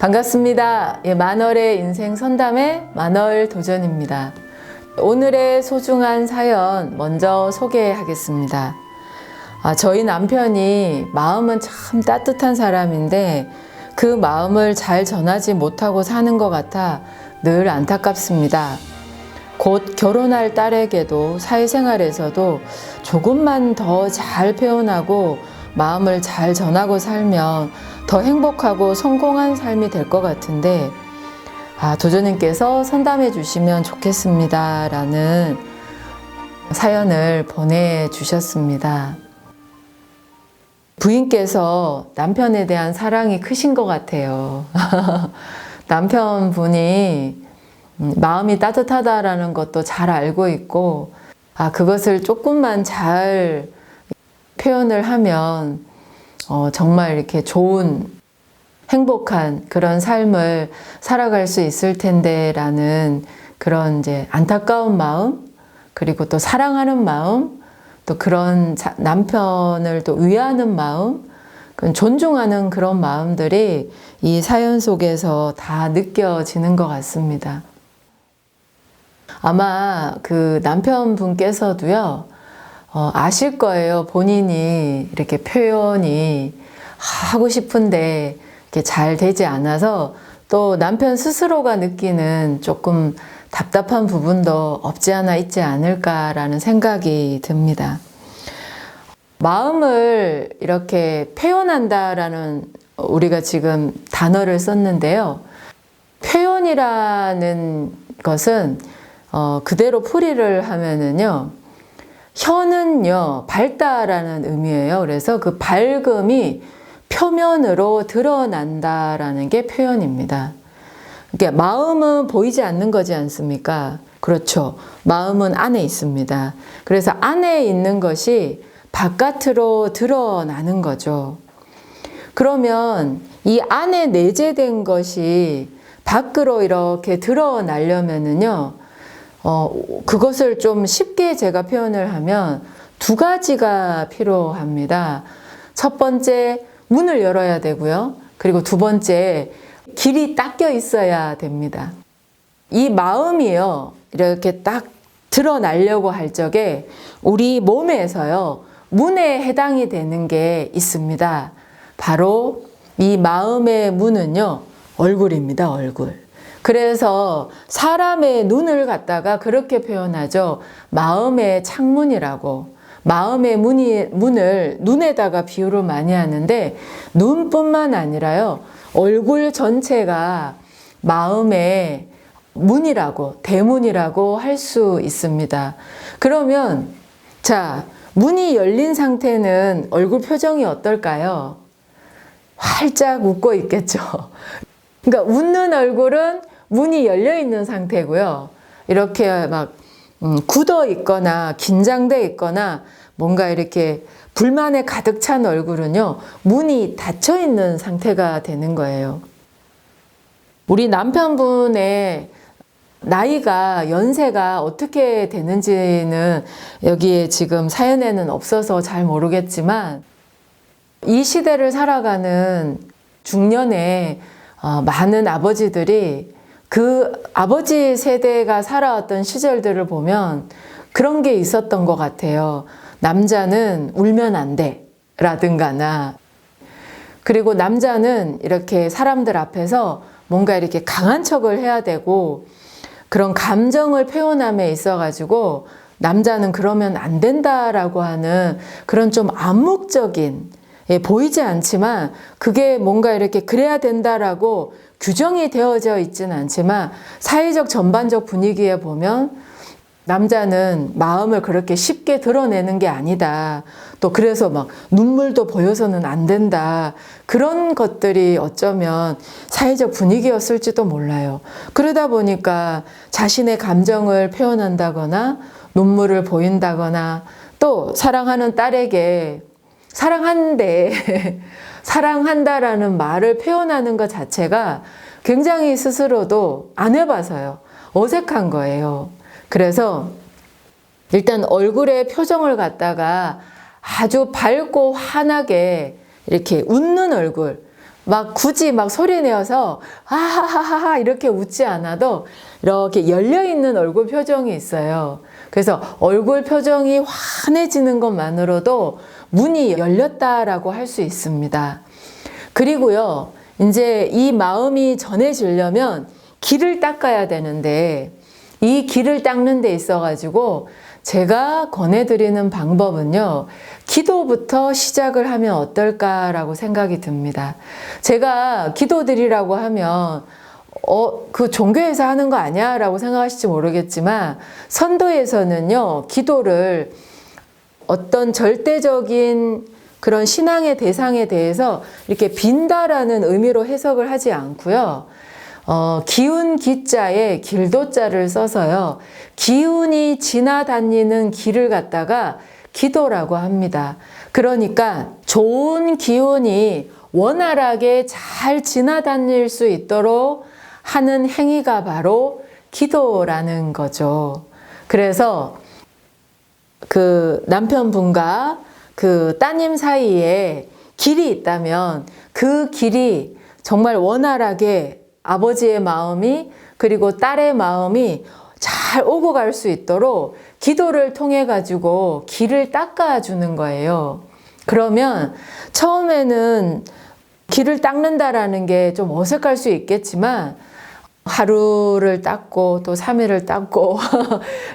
반갑습니다. 만월의 인생 선담의 만월 도전입니다. 오늘의 소중한 사연 먼저 소개하겠습니다. 저희 남편이 마음은 참 따뜻한 사람인데 그 마음을 잘 전하지 못하고 사는 것 같아 늘 안타깝습니다. 곧 결혼할 딸에게도 사회생활에서도 조금만 더 잘 표현하고 마음을 잘 전하고 살면 더 행복하고 성공한 삶이 될 것 같은데 도전님께서 선담해 주시면 좋겠습니다 라는 사연을 보내주셨습니다. 부인께서 남편에 대한 사랑이 크신 것 같아요. 남편분이 마음이 따뜻하다라는 것도 잘 알고 있고 그것을 조금만 잘 표현을 하면 정말 이렇게 좋은 행복한 그런 삶을 살아갈 수 있을 텐데 라는 그런 이제 안타까운 마음, 그리고 또 사랑하는 마음, 또 그런 남편을 또 위하는 마음, 존중하는 그런 마음들이 이 사연 속에서 다 느껴지는 것 같습니다. 아마 그 남편분께서도요, 아실 거예요. 본인이 이렇게 표현이 하고 싶은데 이렇게 잘 되지 않아서 또 남편 스스로가 느끼는 조금 답답한 부분도 없지 않아 있지 않을까라는 생각이 듭니다. 마음을 이렇게 표현한다라는 우리가 지금 단어를 썼는데요. 표현이라는 것은 그대로 풀이를 하면은요, 혀는요, 밝다라는 의미예요. 그래서 그 밝음이 표면으로 드러난다라는 게 표현입니다. 그러니까 마음은 보이지 않는 거지 않습니까? 그렇죠. 마음은 안에 있습니다. 그래서 안에 있는 것이 바깥으로 드러나는 거죠. 그러면 이 안에 내재된 것이 밖으로 이렇게 드러나려면은요, 그것을 좀 쉽게 제가 표현을 하면 두 가지가 필요합니다. 첫 번째, 문을 열어야 되고요. 그리고 두 번째, 길이 닦여 있어야 됩니다. 이 마음이요, 이렇게 딱 드러나려고 할 적에 우리 몸에서요, 문에 해당이 되는 게 있습니다. 바로 이 마음의 문은요, 얼굴입니다, 얼굴. 그래서 사람의 눈을 갖다가 그렇게 표현하죠. 마음의 창문이라고. 마음의 문을 눈에다가 비유를 많이 하는데 눈뿐만 아니라요. 얼굴 전체가 마음의 문이라고, 대문이라고 할 수 있습니다. 그러면 자, 문이 열린 상태는 얼굴 표정이 어떨까요? 활짝 웃고 있겠죠. 그러니까 웃는 얼굴은 문이 열려 있는 상태고요. 이렇게 막 굳어 있거나 긴장돼 있거나 뭔가 이렇게 불만에 가득 찬 얼굴은요, 문이 닫혀 있는 상태가 되는 거예요. 우리 남편분의 나이가, 연세가 어떻게 되는지는 여기에 지금 사연에는 없어서 잘 모르겠지만 이 시대를 살아가는 중년에 많은 아버지들이 그 아버지 세대가 살아왔던 시절들을 보면 그런 게 있었던 것 같아요. 남자는 울면 안 돼 라든가나, 그리고 남자는 이렇게 사람들 앞에서 뭔가 이렇게 강한 척을 해야 되고 그런 감정을 표현함에 있어가지고 남자는 그러면 안 된다라고 하는 그런 좀 암묵적인, 보이지 않지만 그게 뭔가 이렇게 그래야 된다라고 규정이 되어져 있지는 않지만 사회적 전반적 분위기에 보면 남자는 마음을 그렇게 쉽게 드러내는 게 아니다. 또 그래서 막 눈물도 보여서는 안 된다. 그런 것들이 어쩌면 사회적 분위기였을지도 몰라요. 그러다 보니까 자신의 감정을 표현한다거나 눈물을 보인다거나 또 사랑하는 딸에게 사랑한대, 사랑한다라는 말을 표현하는 것 자체가 굉장히 스스로도 안 해봐서요. 어색한 거예요. 그래서 일단 얼굴의 표정을 갖다가 아주 밝고 환하게 이렇게 웃는 얼굴, 막 굳이 막 소리 내어서 하하하하 이렇게 웃지 않아도 이렇게 열려있는 얼굴 표정이 있어요. 그래서 얼굴 표정이 환해지는 것만으로도 문이 열렸다라고 할 수 있습니다. 그리고요, 이제 이 마음이 전해지려면 길을 닦아야 되는데 이 길을 닦는 데 있어가지고 제가 권해드리는 방법은요, 기도부터 시작을 하면 어떨까라고 생각이 듭니다. 제가 기도드리라고 하면 그 종교에서 하는 거 아니야? 라고 생각하실지 모르겠지만 선도에서는요, 기도를 어떤 절대적인 그런 신앙의 대상에 대해서 이렇게 빈다라는 의미로 해석을 하지 않고요. 기운 기자에 길도자를 써서요. 기운이 지나다니는 길을 갖다가 기도라고 합니다. 그러니까 좋은 기운이 원활하게 잘 지나다닐 수 있도록 하는 행위가 바로 기도라는 거죠. 그래서 그 남편분과 그 따님 사이에 길이 있다면 그 길이 정말 원활하게 아버지의 마음이 그리고 딸의 마음이 잘 오고 갈 수 있도록 기도를 통해 가지고 길을 닦아주는 거예요. 그러면 처음에는 길을 닦는다라는 게 좀 어색할 수 있겠지만 하루를 닦고 또 3일을 닦고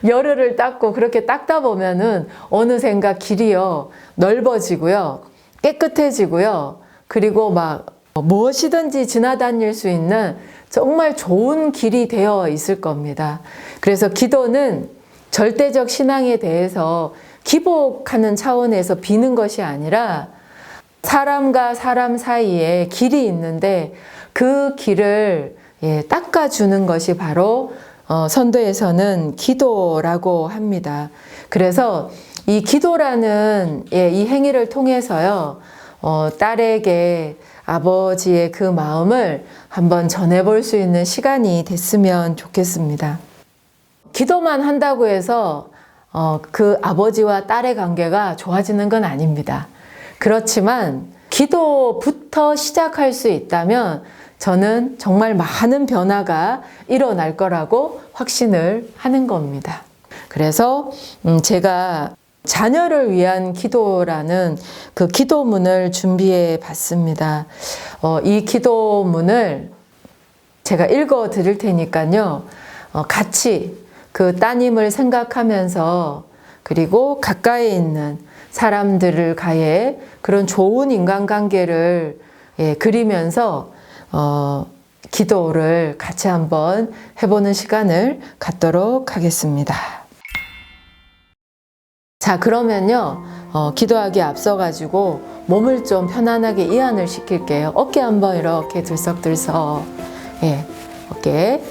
열흘을 닦고 그렇게 닦다 보면은 어느샌가 길이요 넓어지고요 깨끗해지고요 그리고 막 무엇이든지 지나다닐 수 있는 정말 좋은 길이 되어 있을 겁니다. 그래서 기도는 절대적 신앙에 대해서 기복하는 차원에서 비는 것이 아니라 사람과 사람 사이에 길이 있는데 그 길을 닦아주는 것이 바로 선도에서는 기도라고 합니다. 그래서 이 기도라는 이 행위를 통해서요, 딸에게 아버지의 그 마음을 한번 전해볼 수 있는 시간이 됐으면 좋겠습니다. 기도만 한다고 해서 그 아버지와 딸의 관계가 좋아지는 건 아닙니다. 그렇지만 기도부터 시작할 수 있다면 저는 정말 많은 변화가 일어날 거라고 확신을 하는 겁니다. 그래서 제가 자녀를 위한 기도라는 그 기도문을 준비해 봤습니다. 이 기도문을 제가 읽어 드릴 테니까요. 같이 그 따님을 생각하면서 그리고 가까이 있는 사람들을 가해 그런 좋은 인간관계를 그리면서 기도를 같이 한번 해보는 시간을 갖도록 하겠습니다. 자, 그러면요, 기도하기에 앞서가지고 몸을 좀 편안하게 이완을 시킬게요. 어깨 한번 이렇게 들썩들썩, 어깨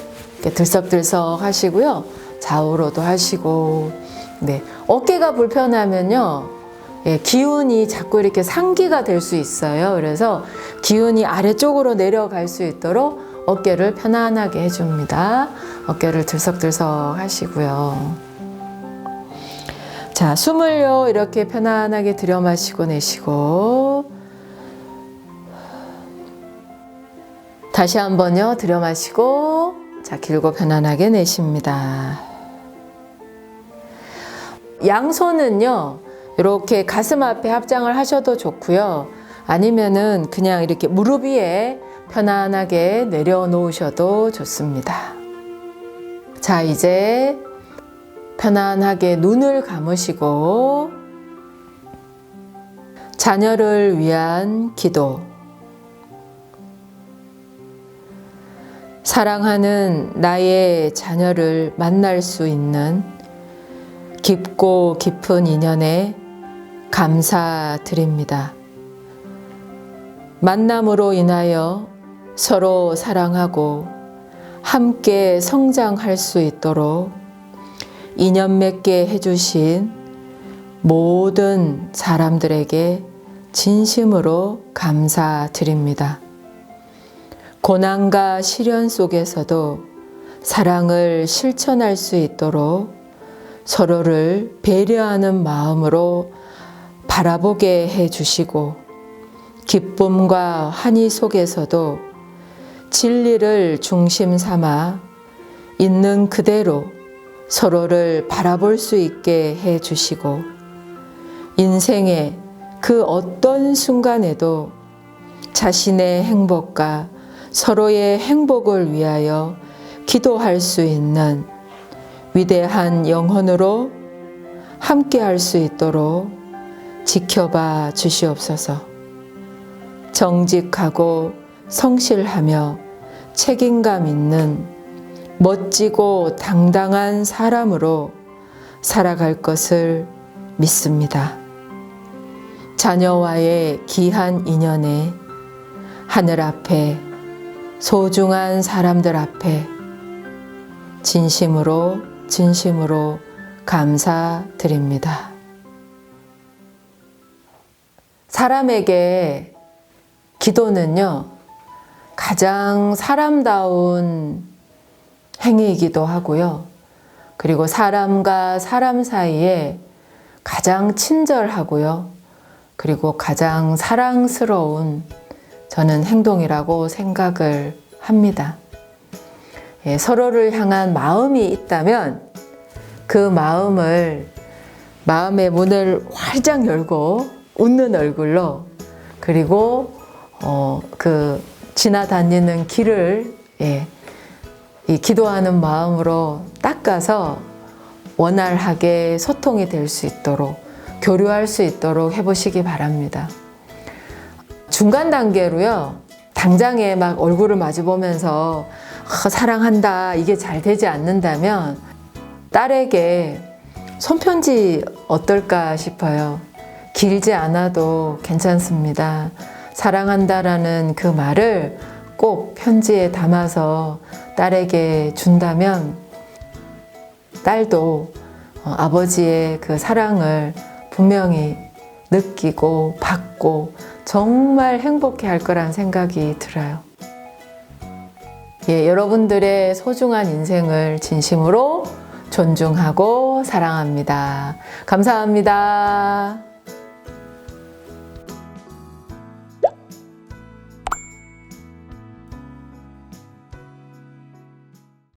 이렇게 들썩들썩 하시고요. 좌우로도 하시고, 네, 어깨가 불편하면요, 기운이 자꾸 이렇게 상기가 될 수 있어요. 그래서 기운이 아래쪽으로 내려갈 수 있도록 어깨를 편안하게 해줍니다. 어깨를 들썩들썩 하시고요. 자, 숨을요, 이렇게 편안하게 들여 마시고 내쉬고, 다시 한번요, 들여 마시고, 자, 길고 편안하게 내쉽니다. 양손은요, 이렇게 가슴 앞에 합장을 하셔도 좋고요. 아니면은 그냥 이렇게 무릎 위에 편안하게 내려놓으셔도 좋습니다. 자, 이제 편안하게 눈을 감으시고 자녀를 위한 기도. 사랑하는 나의 자녀를 만날 수 있는 깊고 깊은 인연에 감사드립니다. 만남으로 인하여 서로 사랑하고 함께 성장할 수 있도록 인연 맺게 해주신 모든 사람들에게 진심으로 감사드립니다. 고난과 시련 속에서도 사랑을 실천할 수 있도록 서로를 배려하는 마음으로 바라보게 해주시고 기쁨과 환희 속에서도 진리를 중심 삼아 있는 그대로 서로를 바라볼 수 있게 해 주시고, 인생의 그 어떤 순간에도 자신의 행복과 서로의 행복을 위하여 기도할 수 있는 위대한 영혼으로 함께 할 수 있도록 지켜봐 주시옵소서. 정직하고 성실하며 책임감 있는 멋지고 당당한 사람으로 살아갈 것을 믿습니다. 자녀와의 귀한 인연에 하늘 앞에 소중한 사람들 앞에 진심으로 감사드립니다. 사람에게 기도는요, 가장 사람다운 행위이기도 하고요. 그리고 사람과 사람 사이에 가장 친절하고요. 그리고 가장 사랑스러운 저는 행동이라고 생각을 합니다. 서로를 향한 마음이 있다면 그 마음의 문을 활짝 열고 웃는 얼굴로, 그리고 그 지나다니는 길을 이 기도하는 마음으로 닦아서 원활하게 소통이 될 수 있도록, 교류할 수 있도록 해보시기 바랍니다. 중간 단계로요, 당장에 막 얼굴을 마주 보면서 사랑한다, 이게 잘 되지 않는다면 딸에게 손편지 어떨까 싶어요. 길지 않아도 괜찮습니다. 사랑한다라는 그 말을 꼭 편지에 담아서 딸에게 준다면 딸도 아버지의 그 사랑을 분명히 느끼고 받고 정말 행복해 할 거란 생각이 들어요. 여러분들의 소중한 인생을 진심으로 존중하고 사랑합니다. 감사합니다.